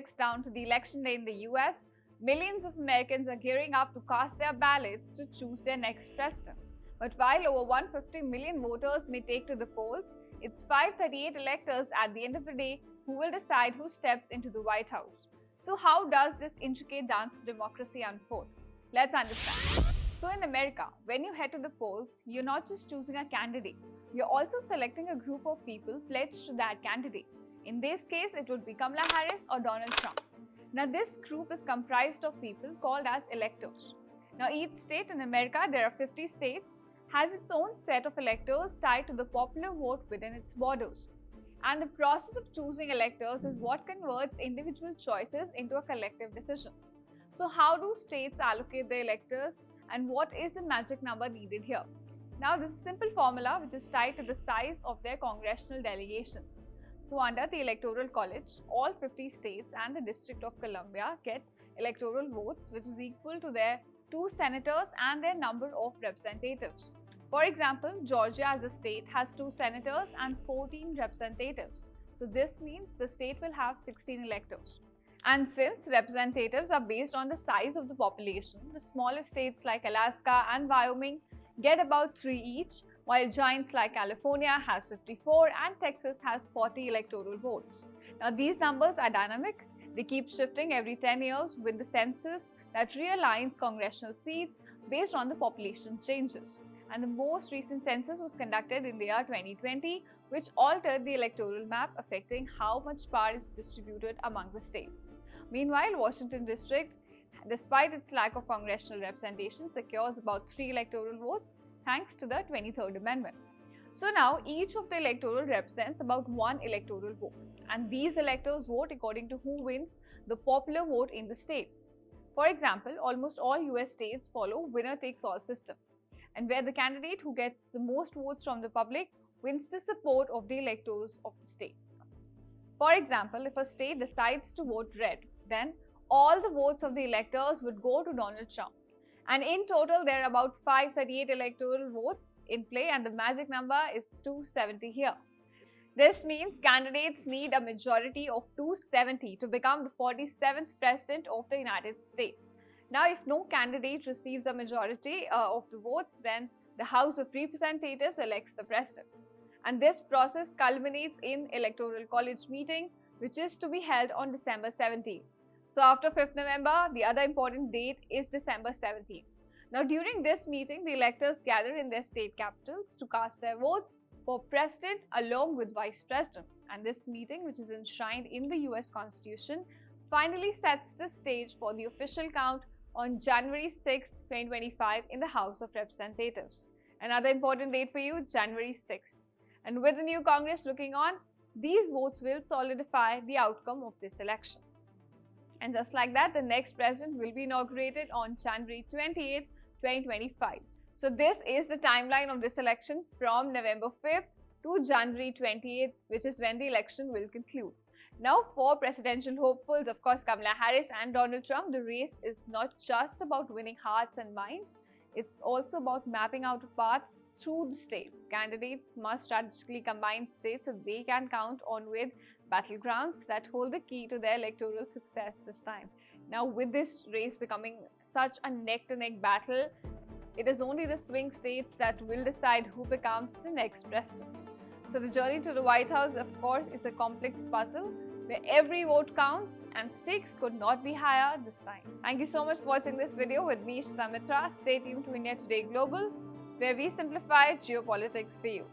weeks down to the election day in the US, millions of Americans are gearing up to cast their ballots to choose their next president. But while over 150 million voters may take to the polls, it's 538 electors at the end of the day who will decide who steps into the White House. So how does this intricate dance of democracy unfold? Let's understand. So in America, when you head to the polls, you're not just choosing a candidate, you're also selecting a group of people pledged to that candidate. In this case, it would be Kamala Harris or Donald Trump. Now this group is comprised of people called as electors. Now each state in America, there are 50 states, has its own set of electors tied to the popular vote within its borders. And the process of choosing electors is what converts individual choices into a collective decision. So how do states allocate the electors and what is the magic number needed here? Now this is a simple formula which is tied to the size of their congressional delegation. So under the Electoral College, all 50 states and the District of Columbia get electoral votes which is equal to their 2 senators and their number of representatives. For example, Georgia as a state has 2 senators and 14 representatives. So this means the state will have 16 electors. And since representatives are based on the size of the population, the smallest states like Alaska and Wyoming get about 3 each, while giants like California has 54 and Texas has 40 electoral votes. Now these numbers are dynamic. They keep shifting every 10 years with the census that realigns congressional seats based on the population changes. And the most recent census was conducted in the year 2020, which altered the electoral map, affecting how much power is distributed among the states. Meanwhile, Washington District, despite its lack of congressional representation, secures about 3 electoral votes thanks to the 23rd Amendment. So now each of the electoral represents about 1 electoral vote, and these electors vote according to who wins the popular vote in the state. For example, almost all US states follow winner-takes-all system, and where the candidate who gets the most votes from the public wins the support of the electors of the state. For example, if a state decides to vote red, then all the votes of the electors would go to Donald Trump. And in total, there are about 538 electoral votes in play, and the magic number is 270 here. This means candidates need a majority of 270 to become the 47th president of the United States. Now, if no candidate receives a majority of the votes, then the House of Representatives elects the president. And this process culminates in Electoral College meeting, which is to be held on December 17th. So after 5th November, the other important date is December 17th. Now during this meeting, the electors gather in their state capitals to cast their votes for president along with vice president. And this meeting, which is enshrined in the US Constitution, finally sets the stage for the official count on January 6, 2025 in the House of Representatives. Another important date for you, January 6th. And with the new Congress looking on, these votes will solidify the outcome of this election. And just like that, the next president will be inaugurated on January 28, 2025. So this is the timeline of this election from November 5th to January 28th, which is when the election will conclude. Now for presidential hopefuls, of course, Kamala Harris and Donald Trump, the race is not just about winning hearts and minds. It's also about mapping out a path through the states. Candidates must strategically combine states so they can count on with battlegrounds that hold the key to their electoral success this time. Now with this race becoming such a neck-to-neck battle, it is only the swing states that will decide who becomes the next president. So the journey to the White House, of course, is a complex puzzle where every vote counts and stakes could not be higher this time. Thank you so much for watching this video with me, Ishita Mitra. Stay tuned to India Today Global, where we simplify geopolitics for you.